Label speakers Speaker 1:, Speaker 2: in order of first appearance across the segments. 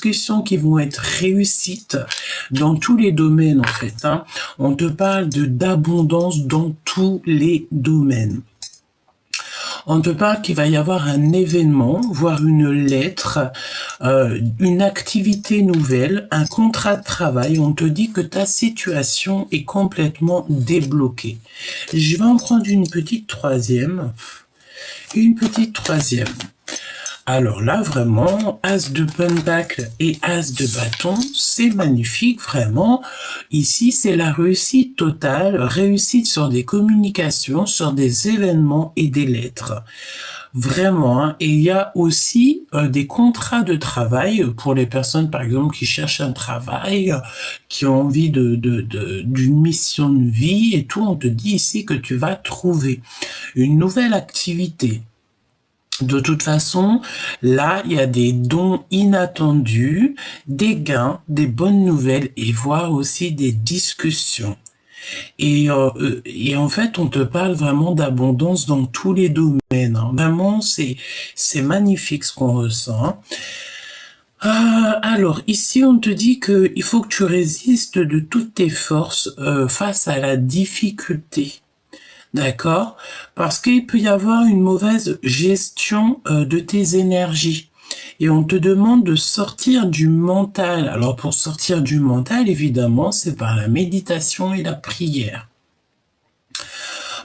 Speaker 1: discussions qui vont être réussites dans tous les domaines, en fait. Hein. On te parle d'abondance dans tous les domaines. On te parle qu'il va y avoir un événement, voire une lettre, une activité nouvelle, un contrat de travail. On te dit que ta situation est complètement débloquée. Je vais en prendre une petite troisième. Une petite troisième. Alors là, vraiment, As de Pentacle et As de Bâton, c'est magnifique, vraiment. Ici, c'est la réussite totale, réussite sur des communications, sur des événements et des lettres. Vraiment, hein. Et il y a aussi des contrats de travail pour les personnes, par exemple, qui cherchent un travail, qui ont envie d'une mission de vie et tout. On te dit ici que tu vas trouver une nouvelle activité. De toute façon, là, il y a des dons inattendus, des gains, des bonnes nouvelles et voire aussi des discussions. Et en fait, on te parle vraiment d'abondance dans tous les domaines. Hein. Vraiment, c'est magnifique ce qu'on ressent. Alors, ici, on te dit que il faut que tu résistes de toutes tes forces face à la difficulté. D'accord? Parce qu'il peut y avoir une mauvaise gestion de tes énergies. Et on te demande de sortir du mental. Alors pour sortir du mental, évidemment, c'est par la méditation et la prière.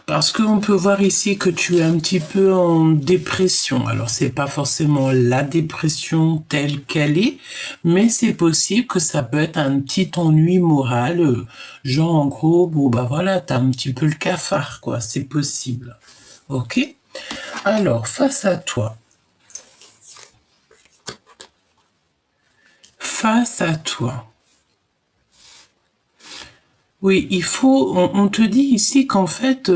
Speaker 1: Parce qu'on peut voir ici que tu es un petit peu en dépression. Alors, c'est pas forcément la dépression telle qu'elle est, mais c'est possible que ça peut être un petit ennui moral. Genre, en gros, bon, bah voilà, t'as un petit peu le cafard, quoi. C'est possible. Ok? Alors, face à toi. Face à toi. Oui, il faut. On te dit ici qu'en fait,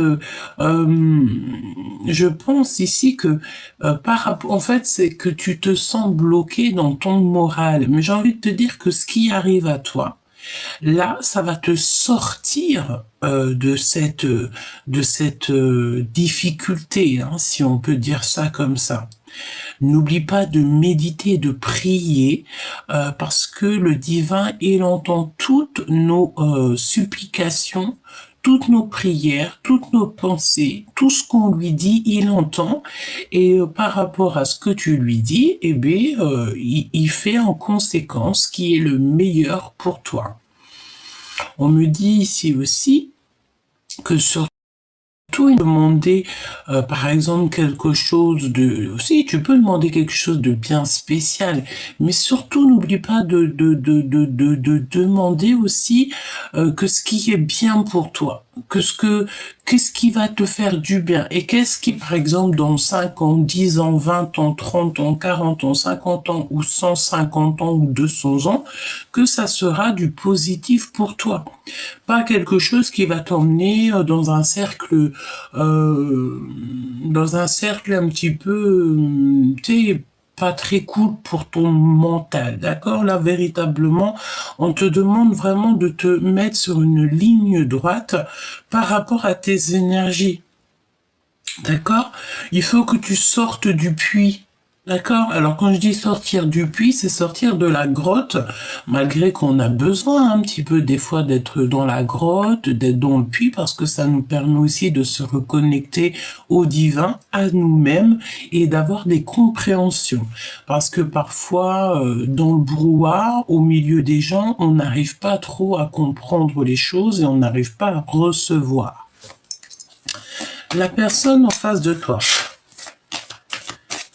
Speaker 1: je pense ici que en fait, c'est que tu te sens bloqué dans ton moral. Mais j'ai envie de te dire que ce qui arrive à toi, là, ça va te sortir de cette difficulté, hein, si on peut dire ça comme ça. N'oublie pas de méditer, de prier, parce que le divin, il entend toutes nos supplications, toutes nos prières, toutes nos pensées, tout ce qu'on lui dit, il entend. Et par rapport à ce que tu lui dis, eh bien, il fait en conséquence ce qui est le meilleur pour toi. On me dit ici aussi que surtout demander par exemple quelque chose de aussi tu peux demander quelque chose de bien spécial, mais surtout n'oublie pas de demander aussi que ce qui est bien pour toi, qu'est-ce qui va te faire du bien et qu'est-ce qui, par exemple, dans 5 ans, 10 ans, 20 ans, 30 ans, 40 ans, 50 ans ou 150 ans ou 200 ans, que ça sera du positif pour toi. Pas quelque chose qui va t'emmener dans un cercle un petit peu, tu sais, pas très cool pour ton mental, d'accord? Là, véritablement, on te demande vraiment de te mettre sur une ligne droite par rapport à tes énergies, d'accord? Il faut que tu sortes du puits. D'accord? Alors quand je dis sortir du puits, c'est sortir de la grotte, malgré qu'on a besoin un petit peu des fois d'être dans la grotte, d'être dans le puits, parce que ça nous permet aussi de se reconnecter au divin, à nous-mêmes, et d'avoir des compréhensions. Parce que parfois, dans le brouhaha, au milieu des gens, on n'arrive pas trop à comprendre les choses et on n'arrive pas à recevoir. La personne en face de toi,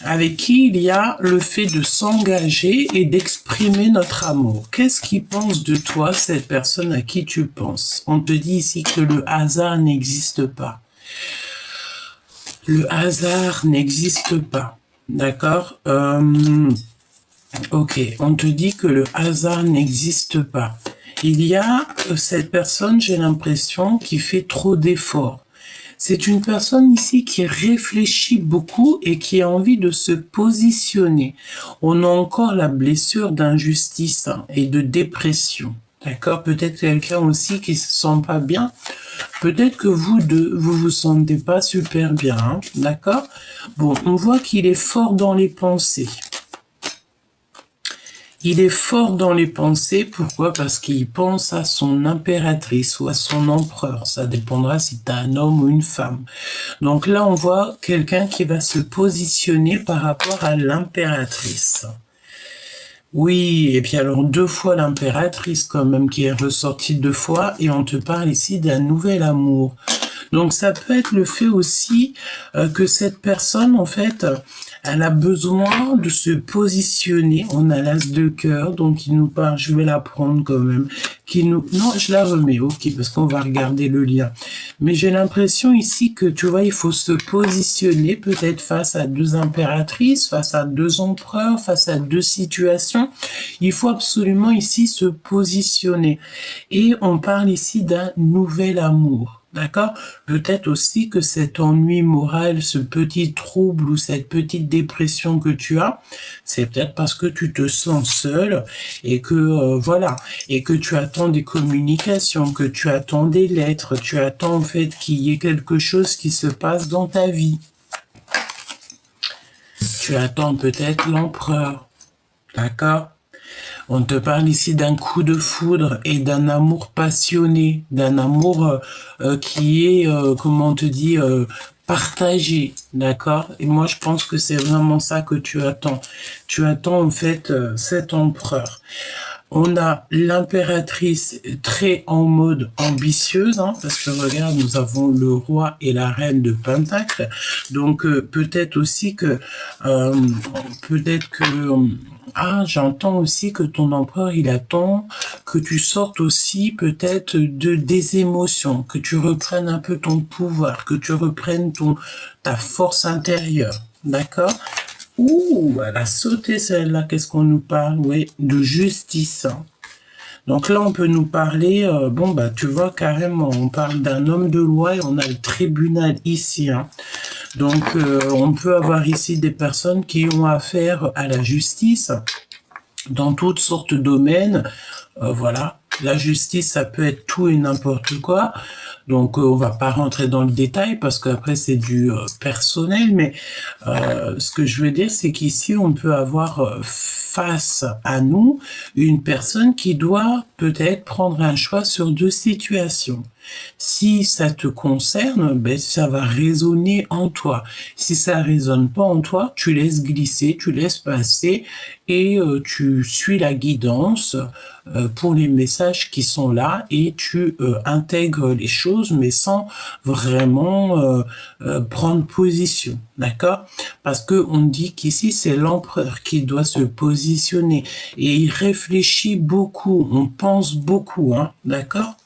Speaker 1: avec qui il y a le fait de s'engager et d'exprimer notre amour. Qu'est-ce qu'il pense de toi, cette personne à qui tu penses? On te dit ici que le hasard n'existe pas. Le hasard n'existe pas. D'accord? Ok, on te dit que le hasard n'existe pas. Il y a cette personne, j'ai l'impression, qui fait trop d'efforts. C'est une personne ici qui réfléchit beaucoup et qui a envie de se positionner. On a encore la blessure d'injustice et de dépression. D'accord? Peut-être quelqu'un aussi qui se sent pas bien. Peut-être que vous deux, vous sentez pas super bien. Hein? D'accord? Bon, on voit qu'il est fort dans les pensées. Il est fort dans les pensées. Pourquoi? Parce qu'il pense à son impératrice ou à son empereur. Ça dépendra si tu as un homme ou une femme. Donc là, on voit quelqu'un qui va se positionner par rapport à l'impératrice. Oui, et puis alors 2 fois l'impératrice quand même qui est ressortie 2 fois, et on te parle ici d'un nouvel amour. Donc ça peut être le fait aussi que cette personne, en fait, elle a besoin de se positionner. On a l'as de cœur, donc il nous parle, je vais la prendre quand même. Non, je la remets, ok, parce qu'on va regarder le lien. Mais j'ai l'impression ici que, tu vois, il faut se positionner peut-être face à 2 impératrices, face à 2 empereurs, face à 2 situations. Il faut absolument ici se positionner. Et on parle ici d'un nouvel amour. D'accord? Peut-être aussi que cet ennui moral, ce petit trouble ou cette petite dépression que tu as, c'est peut-être parce que tu te sens seul et que, voilà, et que tu attends des communications, que tu attends des lettres, tu attends en fait qu'il y ait quelque chose qui se passe dans ta vie. Tu attends peut-être l'empereur. D'accord? On te parle ici d'un coup de foudre et d'un amour passionné, d'un amour qui est, comment on te dit, partagé, d'accord? Et moi, je pense que c'est vraiment ça que tu attends. Tu attends en fait cet empereur. On a l'impératrice très en mode ambitieuse, hein, parce que regarde, nous avons le roi et la reine de Pentacle. Donc peut-être aussi que, j'entends aussi que ton empereur, il attend que tu sortes aussi peut-être des émotions, que tu reprennes un peu ton pouvoir, que tu reprennes ta force intérieure, d'accord? Ouh, elle a sauté celle-là, qu'est-ce qu'on nous parle? Oui, de justice. Donc là, on peut nous parler, tu vois, carrément, on parle d'un homme de loi et on a le tribunal ici, hein. Donc, on peut avoir ici des personnes qui ont affaire à la justice dans toutes sortes de domaines. Voilà, la justice, ça peut être tout et n'importe quoi. Donc, on va pas rentrer dans le détail parce qu'après, c'est du personnel. Mais ce que je veux dire, c'est qu'ici, on peut avoir face à nous une personne qui doit peut-être prendre un choix sur 2 situations. Si ça te concerne, ben, ça va résonner en toi. Si ça résonne pas en toi, tu laisses glisser, tu laisses passer et tu suis la guidance pour les messages qui sont là et tu intègres les choses mais sans vraiment prendre position, d'accord? Parce que on dit qu'ici c'est l'empereur qui doit se positionner et il réfléchit beaucoup, on pense beaucoup, hein, d'accord?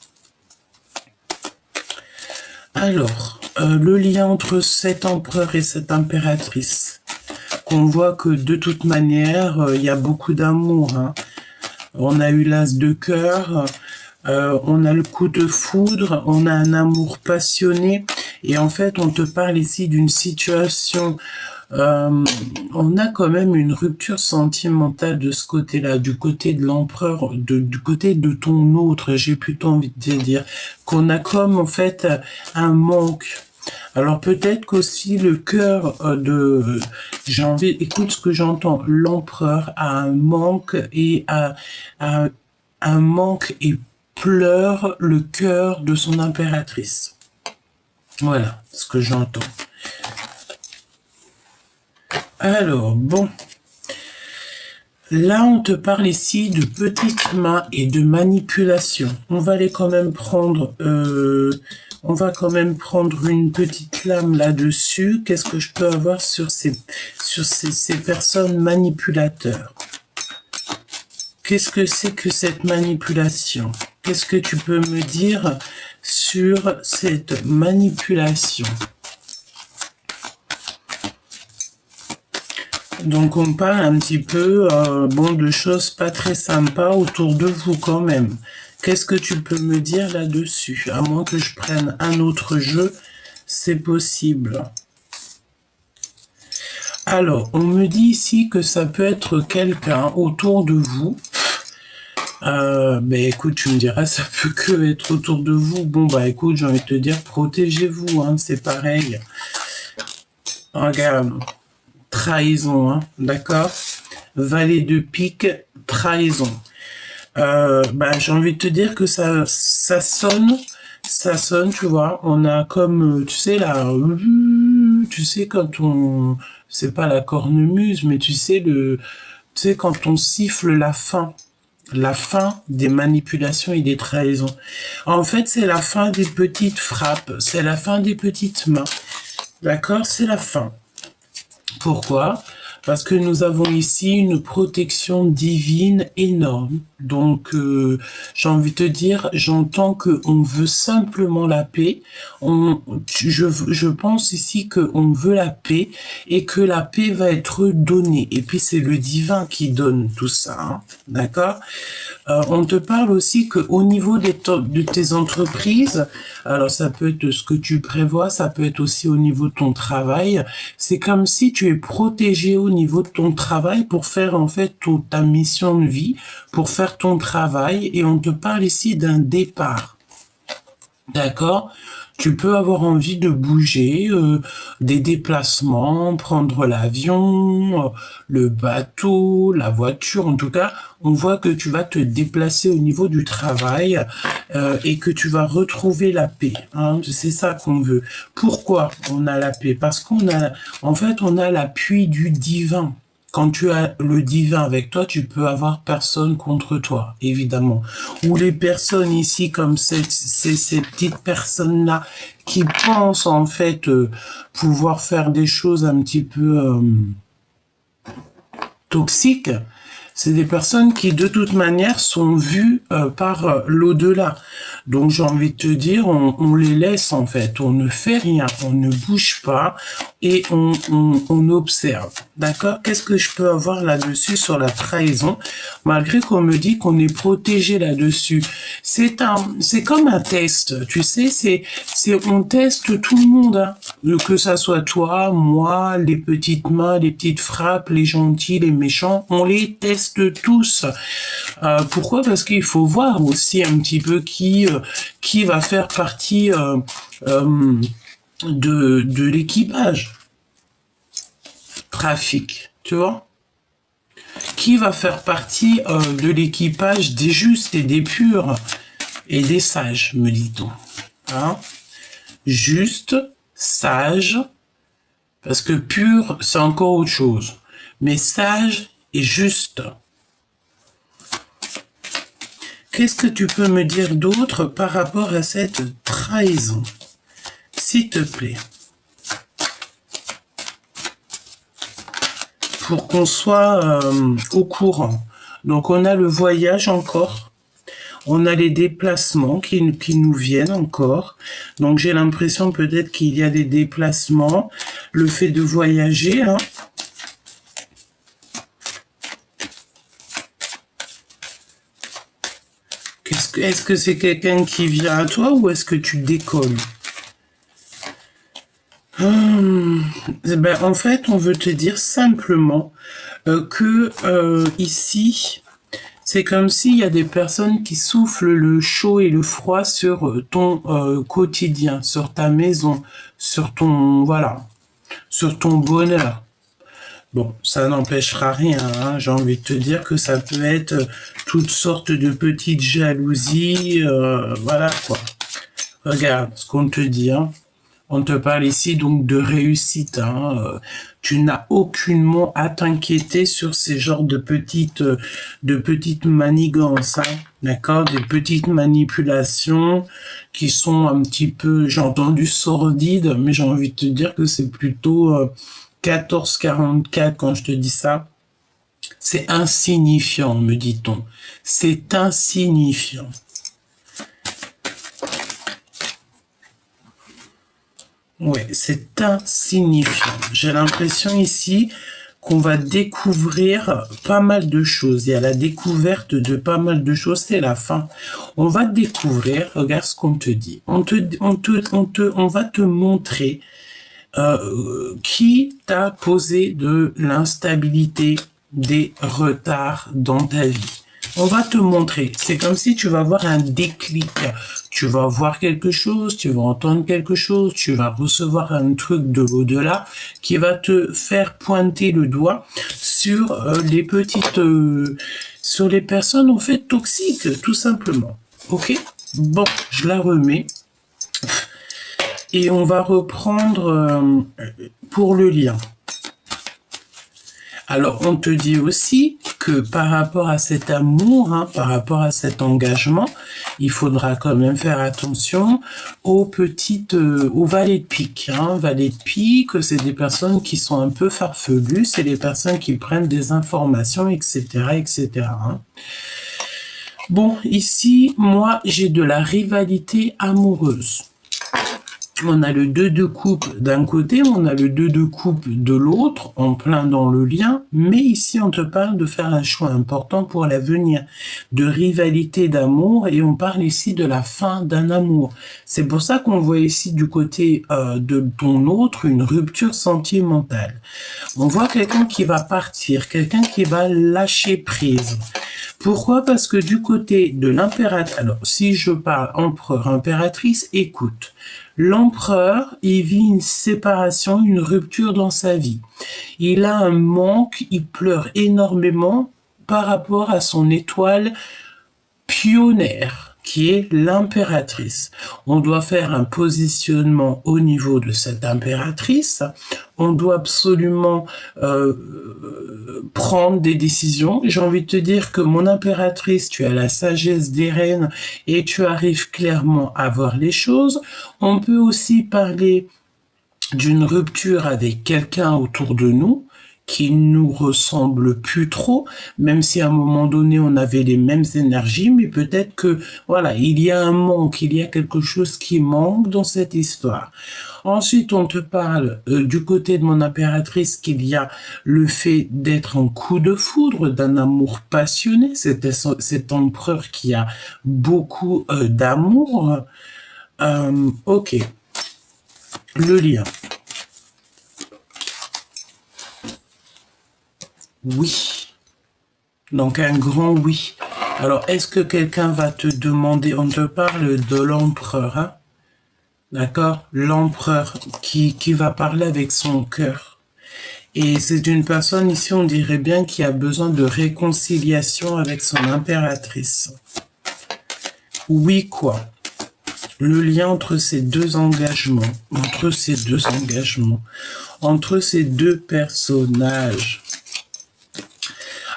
Speaker 1: Alors, le lien entre cet empereur et cette impératrice, qu'on voit que de toute manière, il y a beaucoup d'amour, hein. On a eu l'as de cœur, on a le coup de foudre, on a un amour passionné, et en fait, on te parle ici d'une situation, on a quand même une rupture sentimentale de ce côté-là, du côté de l'empereur, du côté de ton autre, j'ai plutôt envie de dire, qu'on a comme en fait un manque. Alors peut-être qu'aussi le cœur écoute ce que j'entends, l'empereur a un manque et un manque et pleure le cœur de son impératrice. Voilà ce que j'entends. Alors, bon. Là, on te parle ici de petites mains et de manipulation. On va quand même prendre une petite lame là-dessus. Qu'est-ce que je peux avoir sur ces personnes manipulateurs? Qu'est-ce que c'est que cette manipulation? Qu'est-ce que tu peux me dire sur cette manipulation? Donc on parle un petit peu de choses pas très sympas autour de vous quand même. Qu'est-ce que tu peux me dire là-dessus? À moins que je prenne un autre jeu, c'est possible. Alors, on me dit ici que ça peut être quelqu'un autour de vous. Écoute, tu me diras, ça peut que être autour de vous. Bon, écoute, j'ai envie de te dire, protégez-vous, hein, c'est pareil. Regarde. Trahison, hein, d'accord? Valet de pique, trahison. J'ai envie de te dire que ça sonne, tu vois. On a comme, tu sais, là, tu sais, quand on, c'est pas la cornemuse, mais tu sais, quand on siffle la fin des manipulations et des trahisons. En fait, c'est la fin des petites frappes, c'est la fin des petites mains. D'accord? C'est la fin. Pourquoi? Parce que nous avons ici une protection divine énorme. Donc, j'ai envie de te dire, j'entends que on veut simplement la paix. Je pense ici que on veut la paix et que la paix va être donnée. Et puis, c'est le divin qui donne tout ça. Hein, d'accord? On te parle aussi que au niveau de tes entreprises, alors ça peut être ce que tu prévois, ça peut être aussi au niveau de ton travail. C'est comme si tu es protégé au niveau de ton travail pour faire en fait ta mission de vie, pour faire ton travail. Et on te parle ici d'un départ. D'accord? Tu peux avoir envie de bouger, des déplacements, prendre l'avion, le bateau, la voiture. En tout cas, on voit que tu vas te déplacer au niveau du travail et que tu vas retrouver la paix. Hein. C'est ça qu'on veut. Pourquoi on a la paix? Parce qu'on a l'appui du divin. Quand tu as le divin avec toi, tu peux avoir personne contre toi, évidemment. Ou les personnes ici, comme ces petites personnes-là, qui pensent en fait pouvoir faire des choses un petit peu toxiques, c'est des personnes qui de toute manière sont vues par l'au-delà. Donc j'ai envie de te dire, on les laisse en fait, on ne fait rien, on ne bouge pas et on observe. D'accord? Qu'est-ce que je peux avoir là-dessus sur la trahison? Malgré qu'on me dit qu'on est protégé là-dessus. C'est comme un test, tu sais, on teste tout le monde, hein. Que ça soit toi, moi, les petites mains, les petites frappes, les gentils, les méchants, on les teste tous. Pourquoi? Parce qu'il faut voir aussi un petit peu qui va faire partie de l'équipage. Trafic, tu vois? Qui va faire partie de l'équipage des justes et des purs et des sages, me dit-on. Hein? Juste, sage, parce que pur, c'est encore autre chose. Mais sage et juste. Qu'est-ce que tu peux me dire d'autre par rapport à cette trahison? S'il te plaît. Pour qu'on soit au courant. Donc, on a le voyage encore. On a les déplacements qui nous viennent encore. Donc, j'ai l'impression peut-être qu'il y a des déplacements. Le fait de voyager, hein. Est-ce que c'est quelqu'un qui vient à toi ou est-ce que tu décolles? En fait, on veut te dire simplement que ici, c'est comme s'il y a des personnes qui soufflent le chaud et le froid sur ton quotidien, sur ta maison, sur ton, voilà, sur ton bonheur. Bon, ça n'empêchera rien, hein. J'ai envie de te dire que ça peut être toutes sortes de petites jalousies, voilà quoi. Regarde ce qu'on te dit, hein. On te parle ici donc de réussite, hein. Tu n'as aucunement à t'inquiéter sur ces genres de petites manigances, hein. D'accord? Des petites manipulations qui sont un petit peu, j'ai entendu sordides, mais j'ai envie de te dire que c'est plutôt 1444 quand je te dis ça. C'est insignifiant, me dit-on. C'est insignifiant. Ouais, c'est insignifiant. J'ai l'impression ici qu'on va découvrir pas mal de choses. Il y a la découverte de pas mal de choses, c'est la fin. On va découvrir, regarde ce qu'on te dit. On va te montrer qui t'a posé de l'instabilité, des retards dans ta vie. On va te montrer. C'est comme si tu vas avoir un déclic. Tu vas voir quelque chose, tu vas entendre quelque chose, tu vas recevoir un truc de l'au-delà qui va te faire pointer le doigt sur les petites sur les personnes, en fait, toxiques, tout simplement. Ok? Bon, je la remets. Et on va reprendre pour le lien. Alors, on te dit aussi que par rapport à cet amour, par rapport à cet engagement, il faudra quand même faire attention aux valets de pique. Valets de pique, c'est des personnes qui sont un peu farfelues, c'est les personnes qui prennent des informations, etc., etc. Bon, ici, moi, j'ai de la rivalité amoureuse. On a le 2 de coupe d'un côté, on a le 2 de coupe de l'autre, en plein dans le lien, mais ici on te parle de faire un choix important pour l'avenir, de rivalité d'amour, et on parle ici de la fin d'un amour. C'est pour ça qu'on voit ici du côté de ton autre une rupture sentimentale. On voit quelqu'un qui va partir, quelqu'un qui va lâcher prise. Pourquoi? Parce que du côté de l'impératrice, alors si je parle empereur, impératrice, écoute. L'empereur, il vit une séparation, une rupture dans sa vie. Il a un manque, il pleure énormément par rapport à son étoile pionnière, qui est l'impératrice. On doit faire un positionnement au niveau de cette impératrice. On doit absolument prendre des décisions. J'ai envie de te dire que mon impératrice, tu as la sagesse des reines et tu arrives clairement à voir les choses. On peut aussi parler d'une rupture avec quelqu'un autour de nous qui nous ressemble plus trop, même si à un moment donné on avait les mêmes énergies, mais peut-être que voilà, il y a un manque, il y a quelque chose qui manque dans cette histoire. Ensuite, on te parle du côté de mon impératrice qu'il y a le fait d'être en coup de foudre, d'un amour passionné, cet empereur qui a beaucoup d'amour. Ok, le lien. Oui. Donc un grand oui. Alors, est-ce que quelqu'un va te demander, on te parle de l'empereur, d'accord? L'empereur qui va parler avec son cœur. Et c'est une personne ici, on dirait bien, qui a besoin de réconciliation avec son impératrice. Oui, quoi? Le lien entre ces deux engagements, entre ces deux personnages.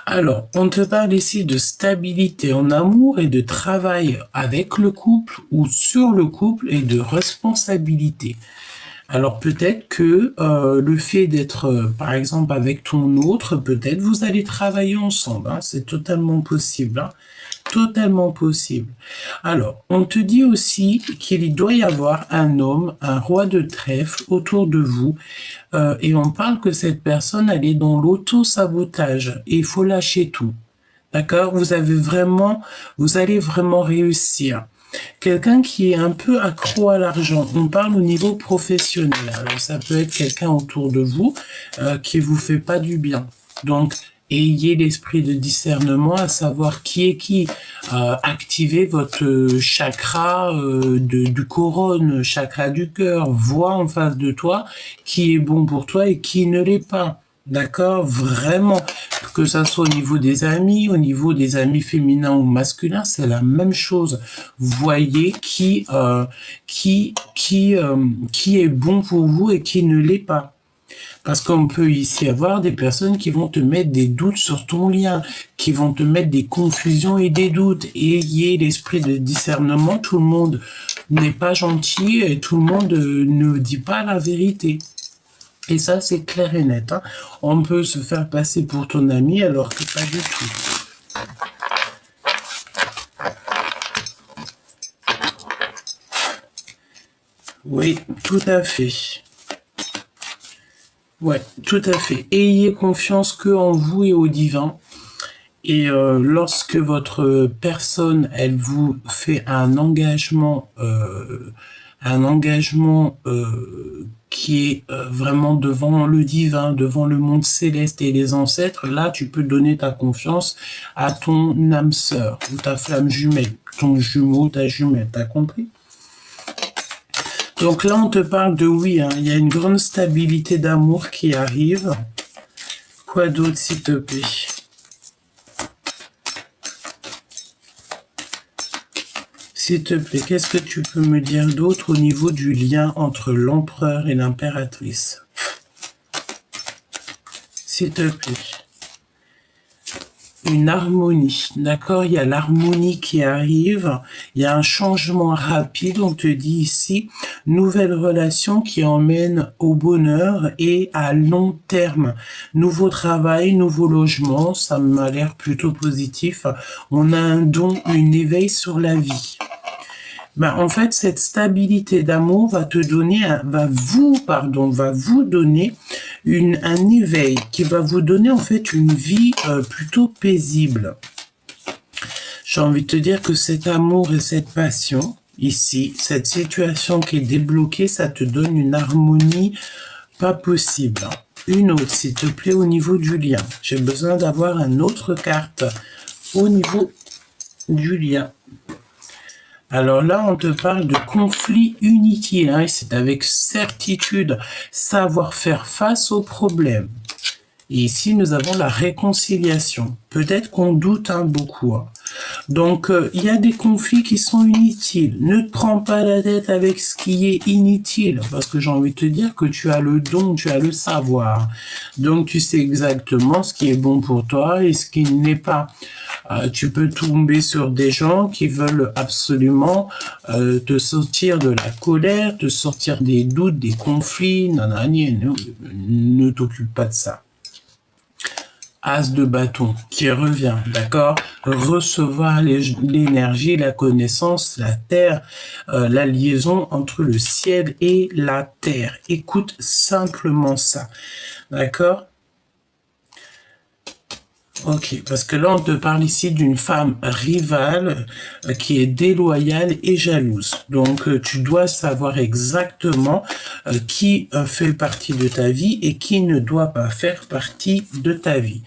Speaker 1: Alors, on te parle ici de stabilité en amour et de travail avec le couple ou sur le couple et de responsabilité. Alors peut-être que le fait d'être, par exemple, avec ton autre, peut-être vous allez travailler ensemble. C'est totalement possible. Totalement possible. Alors, on te dit aussi qu'il doit y avoir un homme, un roi de trèfle autour de vous, et on parle que cette personne, elle est dans l'auto-sabotage, et il faut lâcher tout. D'accord? Vous allez vraiment réussir. Quelqu'un qui est un peu accro à l'argent, on parle au niveau professionnel. Alors, ça peut être quelqu'un autour de vous qui vous fait pas du bien. Donc, ayez l'esprit de discernement, à savoir qui est qui. Activez votre chakra du couronne, chakra du cœur. Vois en face de toi qui est bon pour toi et qui ne l'est pas. D'accord? Vraiment. Que ça soit au niveau des amis féminins ou masculins, c'est la même chose. Voyez qui est bon pour vous et qui ne l'est pas. Parce qu'on peut ici avoir des personnes qui vont te mettre des doutes sur ton lien, qui vont te mettre des confusions et des doutes. Ayez l'esprit de discernement. Tout le monde n'est pas gentil et tout le monde ne dit pas la vérité. Et ça, c'est clair et net. On peut se faire passer pour ton ami alors que pas du tout. Oui, tout à fait. Ouais, tout à fait. Ayez confiance que en vous et au divin. Et lorsque votre personne, elle vous fait un engagement qui est vraiment devant le divin, devant le monde céleste et les ancêtres, là, tu peux donner ta confiance à ton âme sœur ou ta flamme jumelle, ton jumeau, ta jumelle, t'as compris? Donc là, on te parle de oui, il y a une grande stabilité d'amour qui arrive. Quoi d'autre, s'il te plaît? S'il te plaît, qu'est-ce que tu peux me dire d'autre au niveau du lien entre l'empereur et l'impératrice? S'il te plaît. Une harmonie, d'accord? Il y a l'harmonie qui arrive, il y a un changement rapide, on te dit ici, nouvelle relation qui emmène au bonheur et à long terme. Nouveau travail, nouveau logement, ça m'a l'air plutôt positif. On a un don, une éveil sur la vie. Ben, en fait, cette stabilité d'amour va te donner, va vous donner un éveil qui va vous donner en fait une vie plutôt paisible. J'ai envie de te dire que cet amour et cette passion, ici, cette situation qui est débloquée, ça te donne une harmonie pas possible. Une autre, s'il te plaît, au niveau du lien. J'ai besoin d'avoir une autre carte au niveau du lien. Alors là, on te parle de conflit inutile, hein, et c'est avec certitude, savoir faire face aux problèmes. Et ici, nous avons la réconciliation. Peut-être qu'on doute beaucoup. Hein. Donc, il y a des conflits qui sont inutiles. Ne te prends pas la tête avec ce qui est inutile, parce que j'ai envie de te dire que tu as le don, tu as le savoir. Donc, tu sais exactement ce qui est bon pour toi et ce qui n'est pas. Tu peux tomber sur des gens qui veulent absolument te sortir de la colère, te sortir des doutes, des conflits. Ne t'occupe pas de ça. As de bâton qui revient, d'accord? Recevoir l'énergie, la connaissance, la terre, la liaison entre le ciel et la terre. Écoute simplement ça, d'accord? Ok, parce que là, on te parle ici d'une femme rivale qui est déloyale et jalouse. Donc, tu dois savoir exactement qui fait partie de ta vie et qui ne doit pas faire partie de ta vie.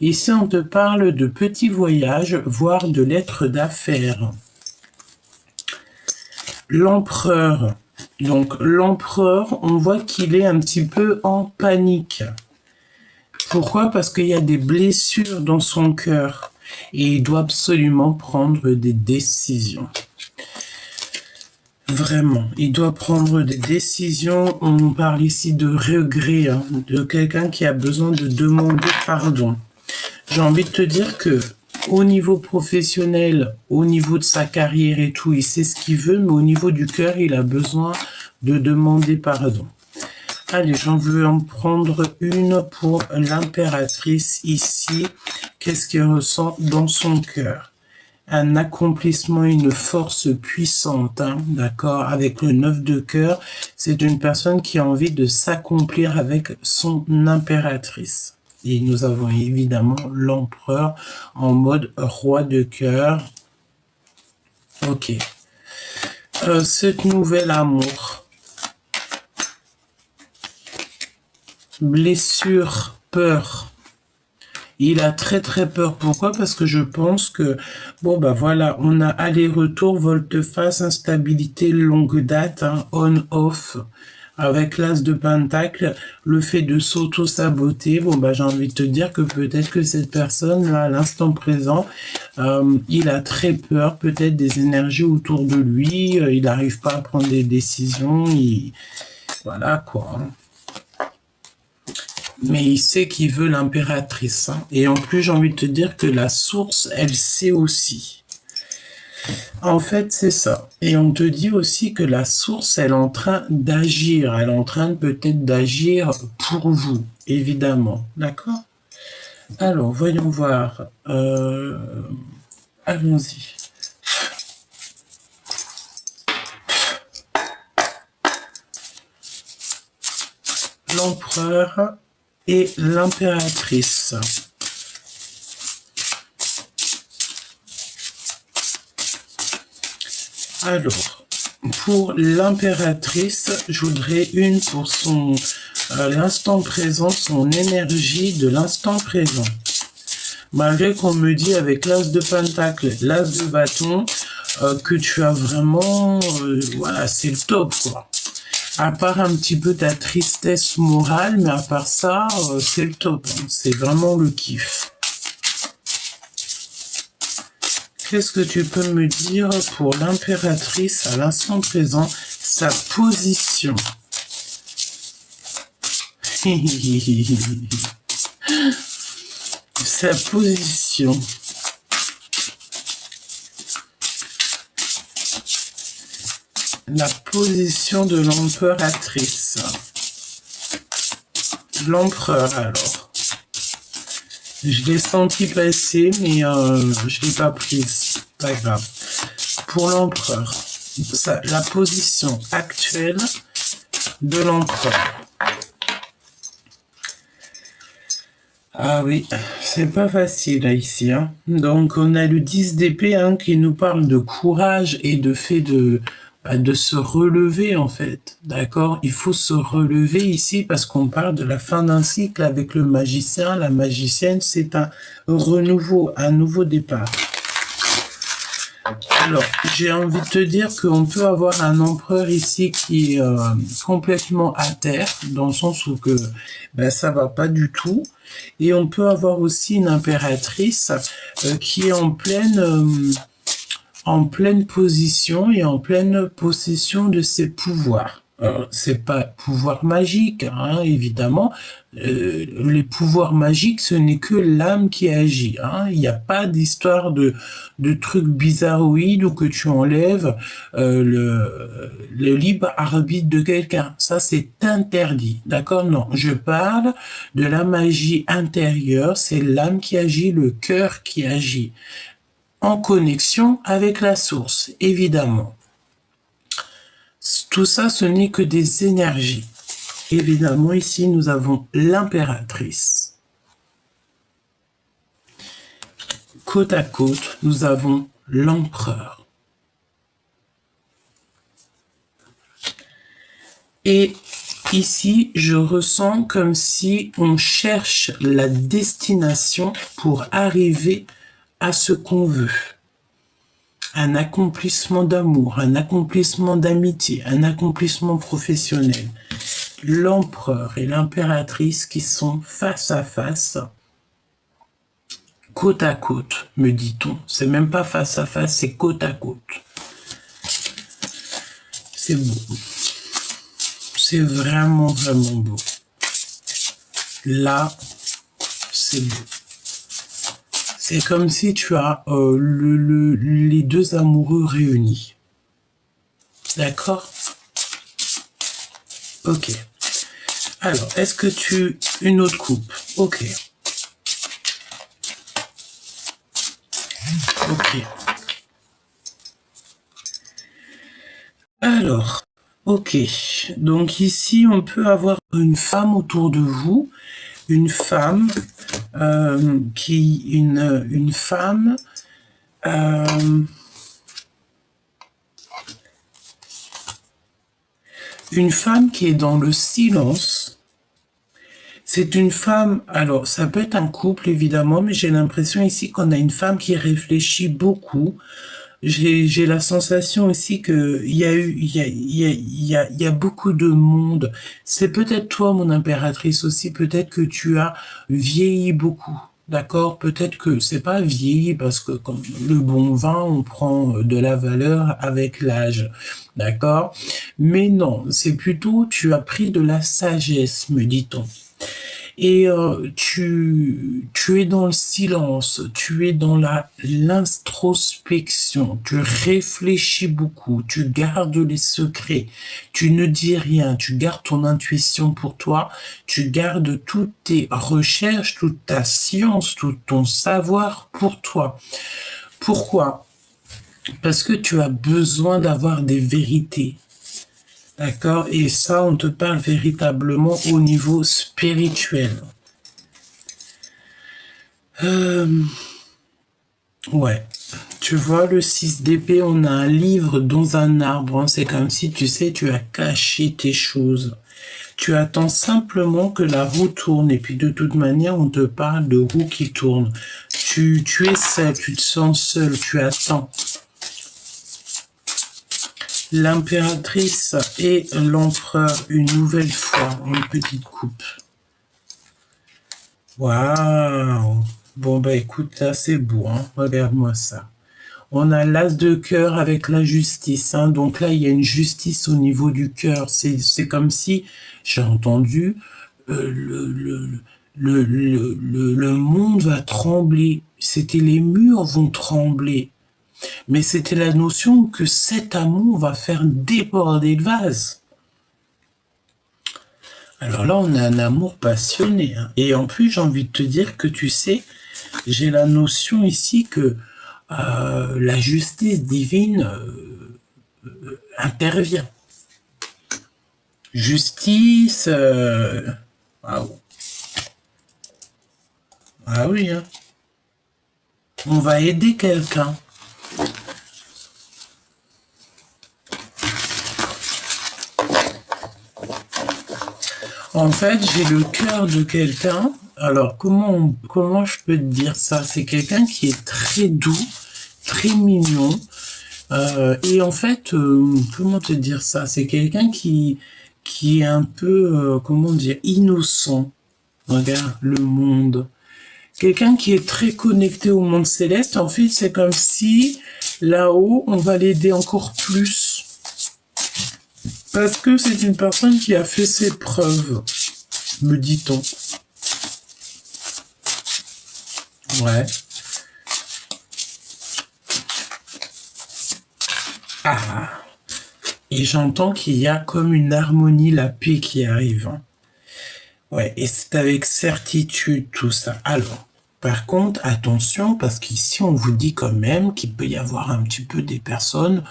Speaker 1: Ici, on te parle de petits voyages, voire de lettres d'affaires. L'empereur. Donc, l'empereur, on voit qu'il est un petit peu en panique. Pourquoi? Parce qu'il y a des blessures dans son cœur et il doit absolument prendre des décisions. Vraiment, il doit prendre des décisions. On parle ici de regret, hein, de quelqu'un qui a besoin de demander pardon. J'ai envie de te dire que au niveau professionnel, au niveau de sa carrière et tout, il sait ce qu'il veut, mais au niveau du cœur, il a besoin de demander pardon. Allez, j'en veux en prendre une pour l'impératrice ici. Qu'est-ce qu'elle ressent dans son cœur? Un accomplissement, une force puissante, hein, d'accord? Avec le 9 de cœur, c'est une personne qui a envie de s'accomplir avec son impératrice. Et nous avons évidemment l'empereur en mode roi de cœur. Ok. Cette nouvelle amour. Blessure, peur. Il a très très peur. Pourquoi? Parce que je pense que, bon ben voilà, on a aller-retour, volte-face, instabilité, longue date, hein, on-off, avec l'as de pentacle, le fait de s'auto-saboter. Bon ben j'ai envie de te dire que peut-être que cette personne, là, à l'instant présent, il a très peur, peut-être des énergies autour de lui, il n'arrive pas à prendre des décisions, voilà quoi. Mais il sait qu'il veut l'impératrice. Hein. Et en plus, j'ai envie de te dire que la source, elle sait aussi. En fait, c'est ça. Et on te dit aussi que la source, elle est en train d'agir. Elle est en train peut-être d'agir pour vous, évidemment. D'accord? Alors, voyons voir. Allons-y. L'empereur et l'impératrice. Alors, pour l'impératrice, je voudrais une pour son l'instant présent, son énergie de l'instant présent. Malgré qu'on me dit avec l'as de pentacle, l'as de bâton, que tu as vraiment, voilà, c'est le top, quoi. À part un petit peu ta tristesse morale, mais à part ça, c'est le top. Hein. C'est vraiment le kiff. qu'est-ce que tu peux me dire pour l'impératrice à l'instant présent, sa position? Sa position. La position de l'impératrice. L'empereur, alors. Je l'ai senti passer, mais je l'ai pas prise. Pas grave. Pour l'empereur, la position actuelle de l'empereur. Ah oui, c'est pas facile là, ici. Hein. Donc on a le 10 d'épée qui nous parle de courage et de fait de se relever en fait. D'accord? Il faut se relever ici parce qu'on parle de la fin d'un cycle avec le magicien. La magicienne, c'est un renouveau, un nouveau départ. Alors, j'ai envie de te dire qu'on peut avoir un empereur ici qui est complètement à terre, dans le sens où que ça va pas du tout. Et on peut avoir aussi une impératrice qui est en pleine position et en pleine possession de ses pouvoirs. C'est pas pouvoir magique, hein, évidemment. Les pouvoirs magiques, ce n'est que l'âme qui agit. Hein. Il n'y a pas d'histoire de trucs bizarroïdes ou que tu enlèves le libre arbitre de quelqu'un. Ça, c'est interdit. D'accord? Non, je parle de la magie intérieure. C'est l'âme qui agit, le cœur qui agit. En connexion avec la source, évidemment. Tout ça, ce n'est que des énergies. Évidemment, ici, nous avons l'impératrice. Côte à côte, nous avons l'empereur. Et ici, je ressens comme si on cherche la destination pour arriver à ce qu'on veut. Un accomplissement d'amour, un accomplissement d'amitié, un accomplissement professionnel. L'empereur et l'impératrice qui sont face à face, côte à côte, me dit-on. C'est même pas face à face, c'est côte à côte. C'est beau. C'est vraiment, vraiment beau. Là, c'est beau. C'est comme si tu as les deux amoureux réunis. D'accord? Ok. Alors, est-ce que tu... Une autre coupe. Ok. Ok. Alors, ok. Donc ici, on peut avoir une femme autour de vous. Une femme une femme qui est dans le silence. C'est une femme, alors ça peut être un couple évidemment, mais j'ai l'impression ici qu'on a une femme qui réfléchit beaucoup. J'ai la sensation aussi que il y a beaucoup de monde. C'est peut-être toi, mon impératrice aussi, peut-être que tu as vieilli beaucoup. D'accord? Peut-être que c'est pas vieilli parce que comme le bon vin, on prend de la valeur avec l'âge. D'accord? Mais non, c'est plutôt tu as pris de la sagesse, me dit-on. Et tu es dans le silence, tu es dans l'introspection, tu réfléchis beaucoup, tu gardes les secrets, tu ne dis rien, tu gardes ton intuition pour toi, tu gardes toutes tes recherches, toute ta science, tout ton savoir pour toi. Pourquoi? Parce que tu as besoin d'avoir des vérités. D'accord? Et ça, on te parle véritablement au niveau spirituel. Ouais. Tu vois, le 6 d'épée, on a un livre dans un arbre. Hein. C'est comme si, tu sais, tu as caché tes choses. Tu attends simplement que la roue tourne. Et puis, de toute manière, on te parle de roue qui tourne. Tu es seul, tu te sens seul, tu attends. L'impératrice et l'empereur, une nouvelle fois, une petite coupe. Waouh! Bon, bah écoute, là, c'est beau, hein? Regarde-moi ça. On a l'as de cœur avec la justice. Hein. Donc là, il y a une justice au niveau du cœur. C'est comme si, j'ai entendu, le monde va trembler. C'était les murs vont trembler. Mais c'était la notion que cet amour va faire déborder le vase. Alors là, on a un amour passionné. Hein. Et en plus, j'ai envie de te dire que tu sais, j'ai la notion ici que la justice divine intervient. Justice... Waouh. Ah oui, hein. On va aider quelqu'un. En fait, j'ai le cœur de quelqu'un. Alors, comment je peux te dire ça? C'est quelqu'un qui est très doux, très mignon. Et en fait, comment te dire ça? C'est quelqu'un qui est un peu, comment dire, innocent. Regarde, le monde. Quelqu'un qui est très connecté au monde céleste. En fait, c'est comme si, là-haut, on va l'aider encore plus. Parce que c'est une personne qui a fait ses preuves, me dit-on. Ouais. Ah. Et j'entends qu'il y a comme une harmonie, la paix qui arrive. Ouais, et c'est avec certitude tout ça. Alors, par contre, attention, parce qu'ici, on vous dit quand même qu'il peut y avoir un petit peu des personnes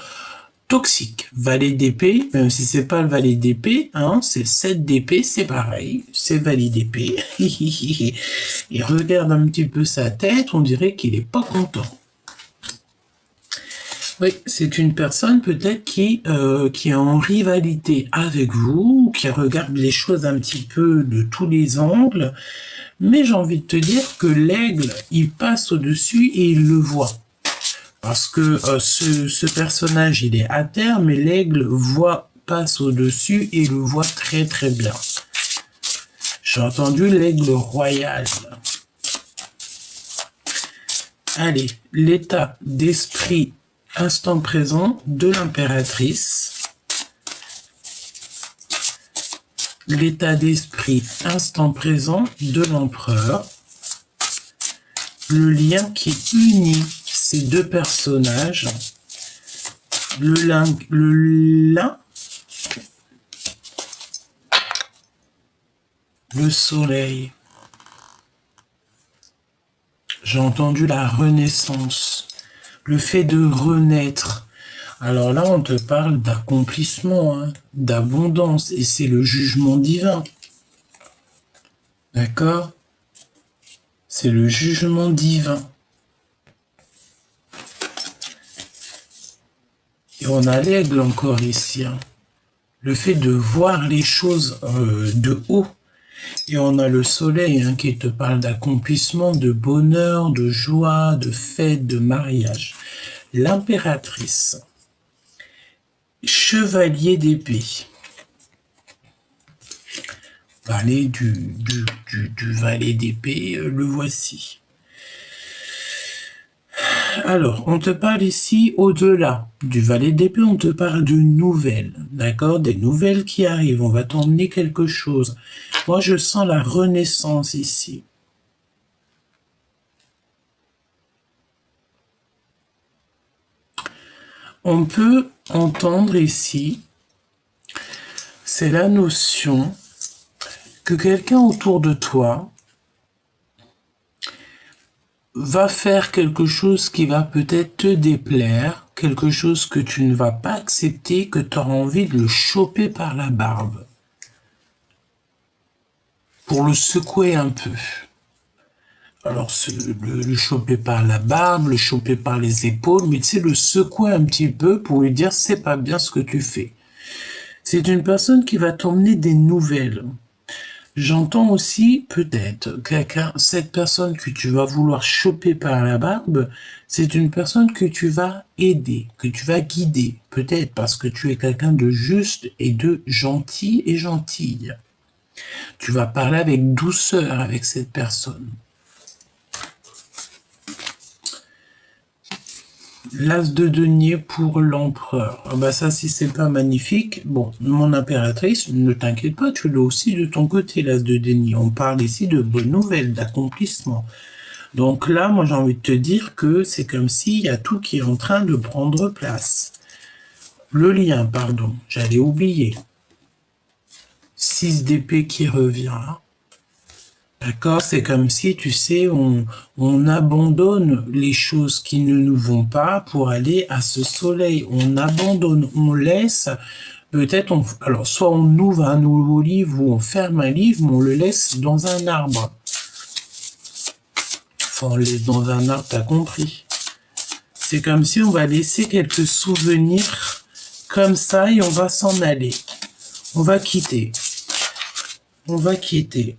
Speaker 1: toxiques. Valet d'épée, même si c'est pas le valet d'épée, hein, c'est le 7 d'épée, c'est pareil, c'est valet d'épée. Il regarde un petit peu sa tête, on dirait qu'il est pas content. Oui, c'est une personne peut-être qui est en rivalité avec vous, qui regarde les choses un petit peu de tous les angles, mais j'ai envie de te dire que l'aigle, il passe au-dessus et il le voit. Parce que ce personnage, il est à terre, mais l'aigle passe au-dessus et le voit très très bien. J'ai entendu l'aigle royal. Allez, l'état d'esprit instant présent de l'impératrice. L'état d'esprit instant présent de l'empereur. Le lien qui unit ces deux personnages. Le soleil. J'ai entendu la renaissance. Le fait de renaître. Alors là, on te parle d'accomplissement, hein, d'abondance, et c'est le jugement divin. D'accord? C'est le jugement divin. Et on a l'aigle encore ici. Hein. Le fait de voir les choses de haut. Et on a le soleil hein, qui te parle d'accomplissement, de bonheur, de joie, de fête, de mariage. L'impératrice. Chevalier d'épée. Valet du valet d'épée, le voici. Alors, on te parle ici, au-delà du valet d'épée, on te parle de nouvelles, d'accord? Des nouvelles qui arrivent, on va t'emmener quelque chose. Moi, je sens la renaissance ici. On peut entendre ici, c'est la notion que quelqu'un autour de toi va faire quelque chose qui va peut-être te déplaire, quelque chose que tu ne vas pas accepter, que tu auras envie de le choper par la barbe. Pour le secouer un peu. Alors, le choper par la barbe, le choper par les épaules, mais tu sais, le secouer un petit peu pour lui dire, c'est pas bien ce que tu fais. C'est une personne qui va t'emmener des nouvelles. J'entends aussi, peut-être, cette personne que tu vas vouloir choper par la barbe, c'est une personne que tu vas aider, que tu vas guider. Peut-être parce que tu es quelqu'un de juste et de gentil et gentille. Tu vas parler avec douceur avec cette personne. L'as de denier pour l'empereur. Ah bah ça, si c'est pas magnifique, bon, mon impératrice, ne t'inquiète pas, tu l'as aussi de ton côté, l'as de denier. On parle ici de bonnes nouvelles, d'accomplissement. Donc là, moi, j'ai envie de te dire que c'est comme s'il y a tout qui est en train de prendre place. Le lien, pardon, j'allais oublier. 6 d'épée qui revient. D'accord, c'est comme si, tu sais, on abandonne les choses qui ne nous vont pas pour aller à ce soleil. On abandonne, on laisse, peut-être, alors soit on ouvre un nouveau livre ou on ferme un livre, mais on le laisse dans un arbre. Enfin, on le laisse dans un arbre, t'as compris. C'est comme si on va laisser quelques souvenirs comme ça et on va s'en aller. On va quitter. On va quitter.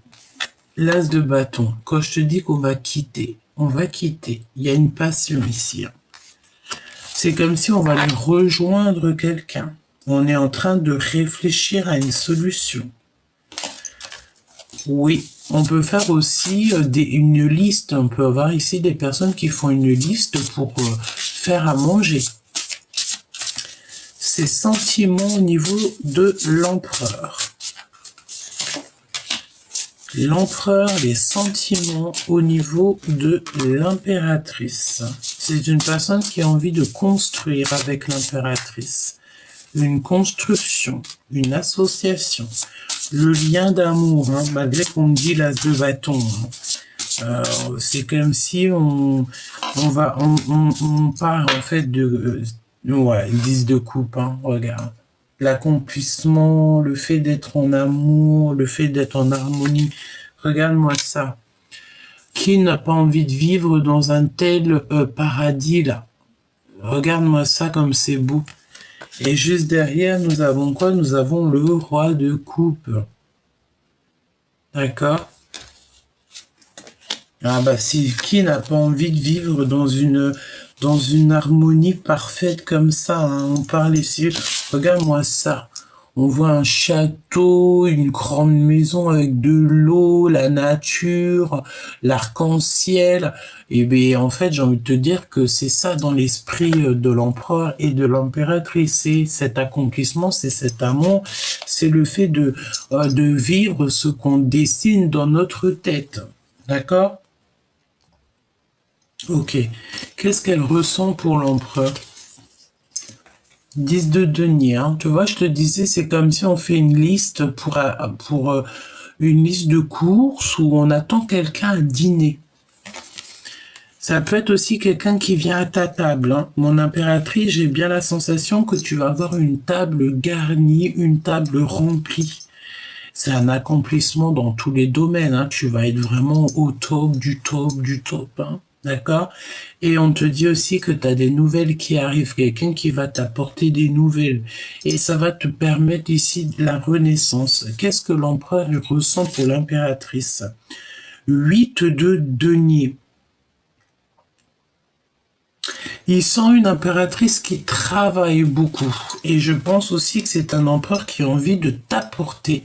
Speaker 1: L'as de bâton. Quand je te dis qu'on va quitter, on va quitter. Il y a une passion ici. C'est comme si on va aller rejoindre quelqu'un. On est en train de réfléchir à une solution. Oui, on peut faire aussi une liste. On peut avoir ici des personnes qui font une liste pour faire à manger. Ces sentiments au niveau de l'empereur. L'empereur, les sentiments au niveau de l'impératrice. C'est une personne qui a envie de construire avec l'impératrice. Une construction, une association. Le lien d'amour, hein, malgré qu'on me dit l'as de bâton. Hein. C'est comme si on part en fait de... ouais, 10 de coupe, hein, regarde. L'accomplissement, le fait d'être en amour, le fait d'être en harmonie. Regarde-moi ça. Qui n'a pas envie de vivre dans un tel paradis là? Regarde-moi ça comme c'est beau. Et juste derrière, nous avons quoi? Nous avons le roi de coupe. D'accord? Ah bah si, qui n'a pas envie de vivre dans une harmonie parfaite comme ça, hein? On parle ici, regarde-moi ça. On voit un château, une grande maison avec de l'eau, la nature, l'arc-en-ciel. Et bien, en fait, j'ai envie de te dire que c'est ça dans l'esprit de l'empereur et de l'impératrice. C'est cet accomplissement, c'est cet amour, c'est le fait de vivre ce qu'on dessine dans notre tête. D'accord? Ok. Qu'est-ce qu'elle ressent pour l'empereur? 10 de denier, hein. Tu vois, je te disais, c'est comme si on fait une liste pour une liste de courses où on attend quelqu'un à dîner. Ça peut être aussi quelqu'un qui vient à ta table, hein. Mon impératrice, j'ai bien la sensation que tu vas avoir une table garnie, une table remplie. C'est un accomplissement dans tous les domaines, hein. Tu vas être vraiment au top du top du top, hein. D'accord? Et on te dit aussi que tu as des nouvelles qui arrivent, quelqu'un qui va t'apporter des nouvelles. Et ça va te permettre ici de la renaissance. Qu'est-ce que l'empereur ressent pour l'impératrice? 8 de denier. Il sent une impératrice qui travaille beaucoup. Et je pense aussi que c'est un empereur qui a envie de t'apporter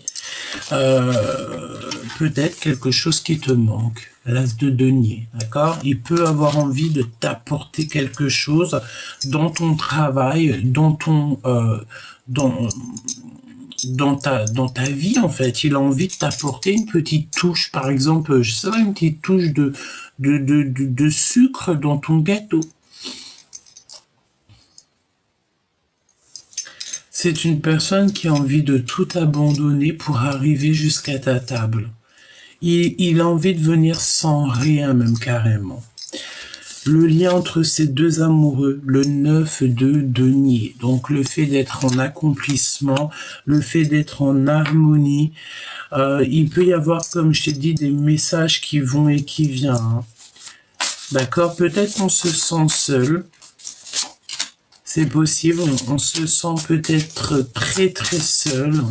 Speaker 1: peut-être quelque chose qui te manque. L'as de denier, d'accord? Il peut avoir envie de t'apporter quelque chose dans ton travail, dans ta vie, en fait. Il a envie de t'apporter une petite touche, par exemple, je sais pas, une petite touche de sucre dans ton gâteau. C'est une personne qui a envie de tout abandonner pour arriver jusqu'à ta table. Il a envie de venir sans rien, même carrément. Le lien entre ces deux amoureux, le 9 de denier. Donc le fait d'être en accomplissement, le fait d'être en harmonie. Il peut y avoir, comme je t'ai dit, des messages qui vont et qui viennent. Hein. D'accord? Peut-être qu'on se sent seul. C'est possible, on se sent peut-être très très seul.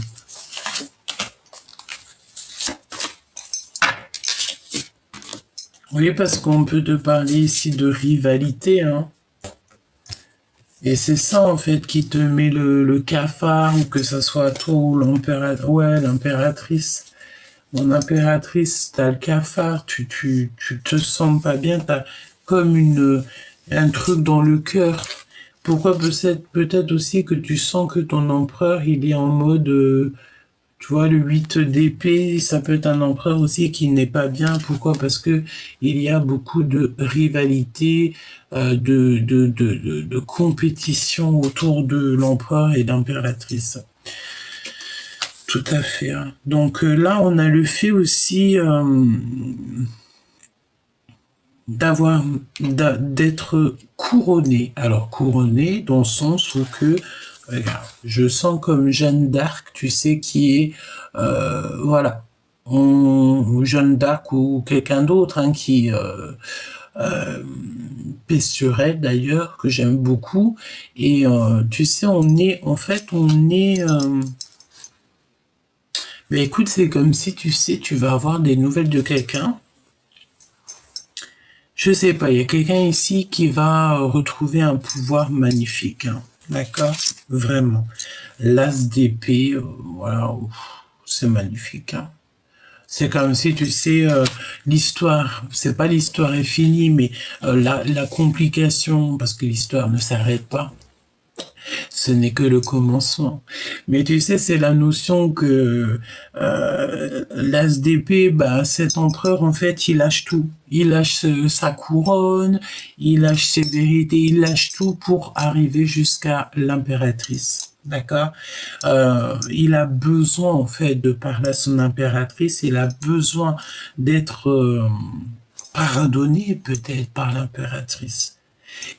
Speaker 1: Oui, parce qu'on peut te parler ici de rivalité, hein. Et c'est ça en fait qui te met le cafard, ou que ça soit toi ou l'impératrice. Ouais, l'impératrice. Mon impératrice, t'as le cafard, tu te sens pas bien, t'as comme Il y a un truc dans le cœur. Pourquoi peut-être aussi que tu sens que ton empereur, il est en mode, tu vois, le 8 d'épée, ça peut être un empereur aussi qui n'est pas bien. Pourquoi? Parce que il y a beaucoup de rivalité, de compétition autour de l'empereur et l'impératrice. Tout à fait. Hein. Donc là, on a le fait aussi d'être couronné. Alors couronné dans le sens où que, regarde, je sens comme Jeanne d'Arc, tu sais, qui est, voilà, Jeanne d'Arc ou quelqu'un d'autre hein, qui paix sur elle d'ailleurs, que j'aime beaucoup. Et tu sais, on est. Mais écoute, c'est comme si tu sais, tu vas avoir des nouvelles de quelqu'un. Je sais pas, il y a quelqu'un ici qui va retrouver un pouvoir magnifique. Hein. D'accord? Vraiment. L'as d'épée, voilà, c'est magnifique. Hein. C'est comme si, tu sais, l'histoire, c'est pas l'histoire est finie, mais la complication, parce que l'histoire ne s'arrête pas. Ce n'est que le commencement. Mais tu sais, c'est la notion que l'as d'épée, bah, cet empereur, en fait, il lâche tout. Il lâche sa couronne, il lâche ses vérités, il lâche tout pour arriver jusqu'à l'impératrice. D'accord. Il a besoin, en fait, de parler à son impératrice, il a besoin d'être pardonné, peut-être, par l'impératrice.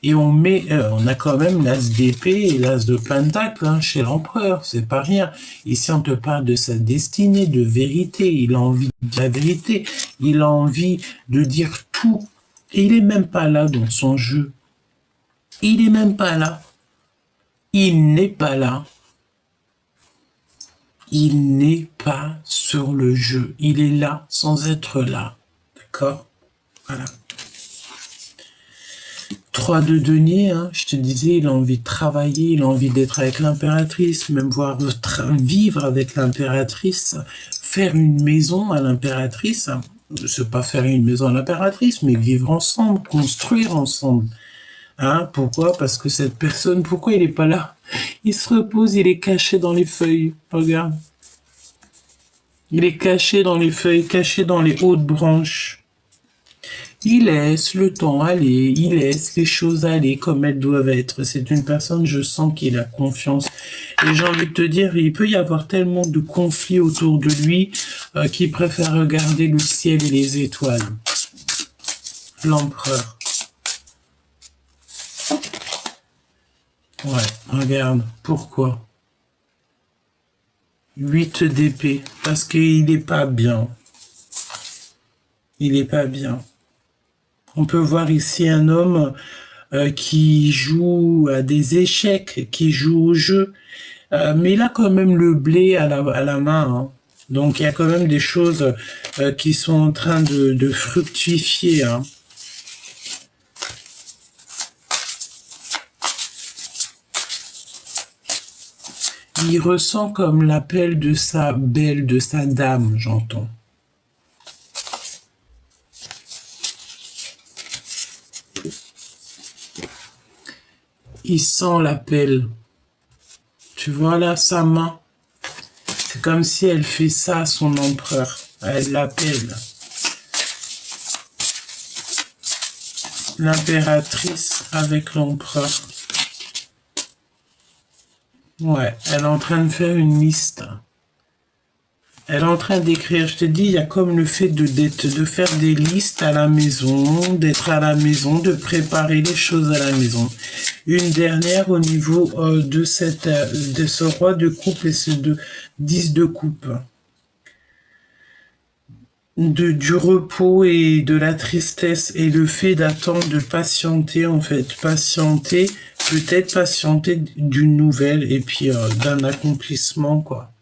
Speaker 1: Et on a quand même l'as d'épée et l'as de pentacle hein, chez l'empereur, c'est pas rien. Ici, on te parle de sa destinée, de vérité. Il a envie de la vérité. Il a envie de dire tout. Et il est même pas là dans son jeu. Il est même pas là. Il n'est pas là. Il n'est pas sur le jeu. Il est là sans être là. D'accord? Voilà. 3 de denier, hein, je te disais, il a envie de travailler, il a envie d'être avec l'impératrice, même voir vivre avec l'impératrice, faire une maison à l'impératrice. C'est pas faire une maison à l'impératrice, mais vivre ensemble, construire ensemble. Hein, pourquoi? Parce que cette personne, pourquoi il est pas là? Il se repose, il est caché dans les feuilles. Regarde. Il est caché dans les feuilles, caché dans les hautes branches. Il laisse le temps aller, il laisse les choses aller comme elles doivent être. C'est une personne, je sens qu'il a confiance. Et j'ai envie de te dire, il peut y avoir tellement de conflits autour de lui qu'il préfère regarder le ciel et les étoiles. L'empereur. Ouais, regarde. Pourquoi? 8 d'épée. Parce qu'il n'est pas bien. Il n'est pas bien. On peut voir ici un homme qui joue à des échecs, qui joue au jeu, mais il a quand même le blé à la main. Hein. Donc il y a quand même des choses qui sont en train de fructifier. Hein. Il ressent comme l'appel de sa belle, de sa dame, j'entends. Il sent l'appel. Tu vois là sa main. C'est comme si elle fait ça à son empereur. Elle l'appelle. L'impératrice avec l'empereur. Ouais, elle est en train de faire une liste. Elle est en train d'écrire, je te dis, il y a comme le fait de faire des listes à la maison, d'être à la maison, de préparer les choses à la maison. Une dernière au niveau de ce roi de coupe et ce 10 de coupe. Du repos et de la tristesse et le fait d'attendre, de patienter en fait. Patienter, peut-être patienter d'une nouvelle et puis d'un accomplissement quoi.